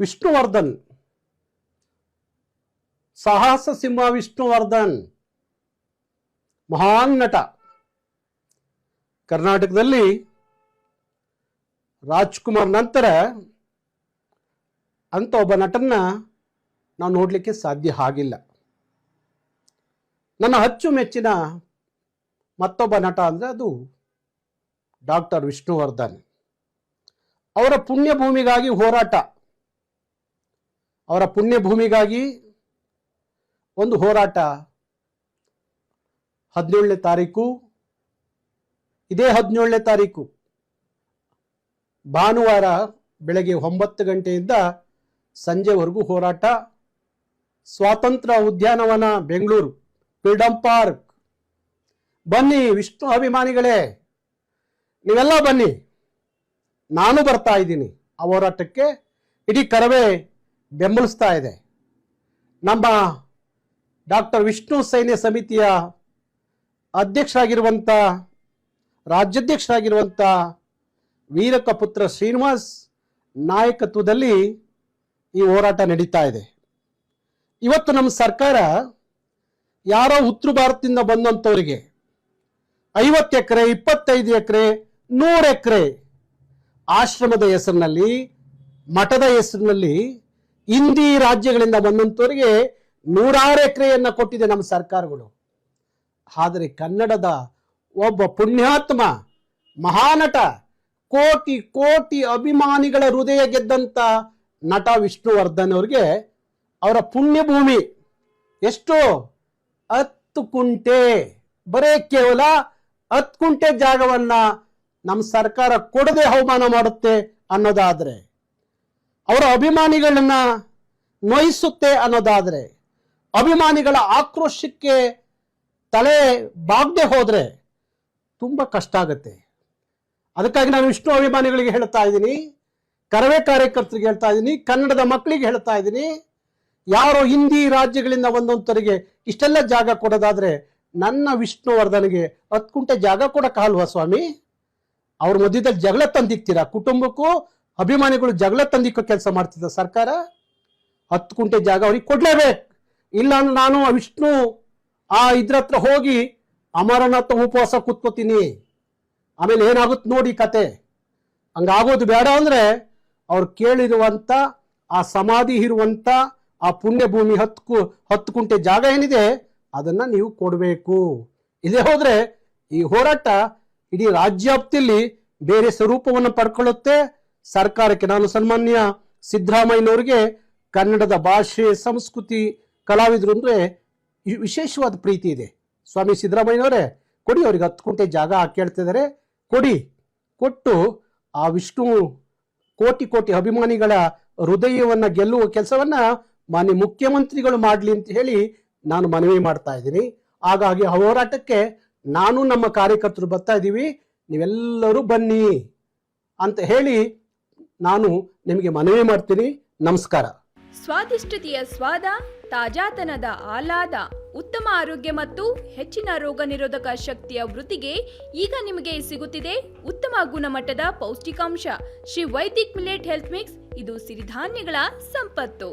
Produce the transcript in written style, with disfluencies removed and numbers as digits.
ವಿಷ್ಣುವರ್ಧನ್, ಸಾಹಸ ಸಿಂಹ ವಿಷ್ಣುವರ್ಧನ್ ಮಹಾನ್ ನಟ. ಕರ್ನಾಟಕದಲ್ಲಿ ರಾಜ್ಕುಮಾರ್ ನಂತರ ಅಂತ ಒಬ್ಬ ನಟನ್ನ ನಾವು ನೋಡಲಿಕ್ಕೆ ಸಾಧ್ಯ ಆಗಿಲ್ಲ. ನನ್ನ ಅಚ್ಚುಮೆಚ್ಚಿನ ಮತ್ತೊಬ್ಬ ನಟ ಅಂದರೆ ಅದು ಡಾಕ್ಟರ್ ವಿಷ್ಣುವರ್ಧನ್. ಅವರ ಪುಣ್ಯಭೂಮಿಗಾಗಿ ಹೋರಾಟ, ಅವರ ಪುಣ್ಯಭೂಮಿಗಾಗಿ ಒಂದು ಹೋರಾಟ 17ನೇ ತಾರೀಕು, ಇದೇ 17ನೇ ತಾರೀಕು ಭಾನುವಾರ ಬೆಳಗ್ಗೆ 9 ಗಂಟೆಯಿಂದ ಸಂಜೆವರೆಗೂ ಹೋರಾಟ. ಸ್ವಾತಂತ್ರ್ಯ ಉದ್ಯಾನವನ ಬೆಂಗಳೂರು, ಫ್ರೀಡಂ ಪಾರ್ಕ್. ಬನ್ನಿ ವಿಷ್ಣು ಅಭಿಮಾನಿಗಳೇ, ನೀವೆಲ್ಲ ಬನ್ನಿ. ನಾನು ಬರ್ತಾ ಇದ್ದೀನಿ ಆ ಹೋರಾಟಕ್ಕೆ. ಇಡೀ ಕರವೇ ಬೆಂಬಲಿಸ್ತಾ ಇದೆ. ನಮ್ಮ ಡಾಕ್ಟರ್ ವಿಷ್ಣು ಸೈನ್ಯ ಸಮಿತಿಯ ಅಧ್ಯಕ್ಷರಾಗಿರುವಂಥ, ರಾಜ್ಯಾಧ್ಯಕ್ಷರಾಗಿರುವಂಥ ವೀರಕಪುತ್ರ ಶ್ರೀನಿವಾಸ್ ನಾಯಕತ್ವದಲ್ಲಿ ಈ ಹೋರಾಟ ನಡೀತಾ ಇದೆ. ಇವತ್ತು ನಮ್ಮ ಸರ್ಕಾರ ಯಾರೋ ಉತ್ತರ ಭಾರತದಿಂದ ಬಂದಂಥವರಿಗೆ 50 ಎಕರೆ, 25 ಎಕರೆ, 100 ಎಕರೆ ಆಶ್ರಮದ ಹೆಸರಿನಲ್ಲಿ, ಮಠದ ಹೆಸರಿನಲ್ಲಿ ಹಿಂದಿ ರಾಜ್ಯಗಳಿಂದ ಬಂದಂಥವರಿಗೆ 106 ಎಕರೆಯನ್ನು ಕೊಟ್ಟಿದೆ ನಮ್ಮ ಸರ್ಕಾರಗಳು. ಆದರೆ ಕನ್ನಡದ ಒಬ್ಬ ಪುಣ್ಯಾತ್ಮ ಮಹಾನಟ, ಕೋಟಿ ಕೋಟಿ ಅಭಿಮಾನಿಗಳ ಹೃದಯ ಗೆದ್ದಂಥ ನಟ ವಿಷ್ಣುವರ್ಧನ್ ಅವರಿಗೆ ಅವರ ಪುಣ್ಯಭೂಮಿ ಎಷ್ಟು 10 ಕುಂಟೆ, ಬರೇ ಕೇವಲ 10 ಕುಂಟೆ ಜಾಗವನ್ನ ನಮ್ಮ ಸರ್ಕಾರ ಕೊಡದೆ ಅವಮಾನ ಮಾಡುತ್ತೆ ಅನ್ನೋದಾದ್ರೆ, ಅವರ ಅಭಿಮಾನಿಗಳನ್ನ ನೋಯಿಸುತ್ತೆ ಅನ್ನೋದಾದ್ರೆ, ಅಭಿಮಾನಿಗಳ ಆಕ್ರೋಶಕ್ಕೆ ತಲೆ ಬಾಗದೆ ಹೋದ್ರೆ ತುಂಬಾ ಕಷ್ಟ ಆಗುತ್ತೆ. ಅದಕ್ಕಾಗಿ ನಾನು ವಿಷ್ಣು ಅಭಿಮಾನಿಗಳಿಗೆ ಹೇಳ್ತಾ ಇದ್ದೀನಿ, ಕರವೇ ಕಾರ್ಯಕರ್ತರಿಗೆ ಹೇಳ್ತಾ ಇದ್ದೀನಿ, ಕನ್ನಡದ ಮಕ್ಕಳಿಗೆ ಹೇಳ್ತಾ ಇದ್ದೀನಿ, ಯಾರೋ ಹಿಂದಿ ರಾಜ್ಯಗಳಿಂದ ಬಂದಂಥವರಿಗೆ ಇಷ್ಟೆಲ್ಲ ಜಾಗ ಕೊಡೋದಾದ್ರೆ ನನ್ನ ವಿಷ್ಣುವರ್ಧನ್ಗೆ 10 ಕುಂಟೆ ಜಾಗ ಕೊಡಕ್ಕಾಗಲ್ವಾ ಸ್ವಾಮಿ? ಅವ್ರ ಮಧ್ಯದಲ್ಲಿ ಜಗಳ ತಂದಿಕ್ತೀರಾ? ಕುಟುಂಬಕ್ಕೂ ಅಭಿಮಾನಿಗಳು ಜಗಳ ತಂದಿಕ್ಕೋ ಕೆಲಸ ಮಾಡ್ತಿದ್ದ ಸರ್ಕಾರ. 10 ಕುಂಟೆ ಜಾಗ ಅವ್ರಿಗೆ ಕೊಡ್ಲೇಬೇಕು. ಇಲ್ಲ ನಾನು ವಿಷ್ಣು ಇದ್ರ ಹತ್ರ ಹೋಗಿ ಅಮರನಾಥ ಉಪವಾಸ ಕೂತ್ಕೋತೀನಿ, ಆಮೇಲೆ ಏನಾಗುತ್ತೆ ನೋಡಿ ಕತೆ. ಹಂಗಾಗೋದು ಬೇಡ. ಅಂದ್ರೆ ಅವ್ರು ಕೇಳಿರುವಂತ ಆ ಸಮಾಧಿ ಇರುವಂತ ಆ ಪುಣ್ಯಭೂಮಿ 10 ಕುಂಟೆ ಜಾಗ ಏನಿದೆ ಅದನ್ನ ನೀವು ಕೊಡಬೇಕು. ಇದೇ ಹೋದ್ರೆ ಈ ಹೋರಾಟ ಇಡೀ ರಾಜ್ಯಾಪ್ತಿಯಲ್ಲಿ ಬೇರೆ ಸ್ವರೂಪವನ್ನು ಪಡ್ಕೊಳ್ಳುತ್ತೆ. ಸರ್ಕಾರಕ್ಕೆ ನಾನು ಸನ್ಮಾನ್ಯ ಸಿದ್ದರಾಮಯ್ಯನವರಿಗೆ ಕನ್ನಡದ ಭಾಷೆ, ಸಂಸ್ಕೃತಿ, ಕಲಾವಿದರು ಅಂದ್ರೆ ವಿಶೇಷವಾದ ಪ್ರೀತಿ ಇದೆ. ಸ್ವಾಮಿ ಸಿದ್ದರಾಮಯ್ಯನವರೇ ಕೊಡಿ, ಅವ್ರಿಗೆ 10 ಕುಂಟೆ ಜಾಗ ಕೇಳ್ತಿದ್ದಾರೆ, ಕೊಡಿ. ಕೊಟ್ಟು ಆ ವಿಷ್ಣು ಕೋಟಿ ಕೋಟಿ ಅಭಿಮಾನಿಗಳ ಹೃದಯವನ್ನ ಗೆಲ್ಲುವ ಕೆಲಸವನ್ನ ಮಾನ್ಯ ಮುಖ್ಯಮಂತ್ರಿಗಳು ಮಾಡಲಿ ಅಂತ ಹೇಳಿ ನಾನು ಮನವಿ ಮಾಡ್ತಾ ಇದ್ದೀನಿ. ಹಾಗಾಗಿ ಆ ಹೋರಾಟಕ್ಕೆ ನಾನು ನಮ್ಮ ಕಾರ್ಯಕರ್ತರು ಬರ್ತಾ ಇದ್ದೀವಿ, ನೀವೆಲ್ಲರೂ ಬನ್ನಿ ಅಂತ ಹೇಳಿ ನಾನು ನಿಮಗೆ ಮನವಿ ಮಾಡ್ತೀನಿ. ನಮಸ್ಕಾರ. ಸ್ವಾದಿಷ್ಟತೆಯ ಸ್ವಾದ, ತಾಜಾತನದ ಆಹ್ಲಾದ, ಉತ್ತಮ ಆರೋಗ್ಯ ಮತ್ತು ಹೆಚ್ಚಿನ ರೋಗ ನಿರೋಧಕ ಶಕ್ತಿಯ ವೃದ್ಧಿಗೆ ಈಗ ನಿಮಗೆ ಸಿಗುತ್ತಿದೆ ಉತ್ತಮ ಗುಣಮಟ್ಟದ ಪೌಷ್ಟಿಕಾಂಶ Shri Vaidik millet health mix. ಇದು ಸಿರಿಧಾನ್ಯಗಳ ಸಂಪತ್ತು.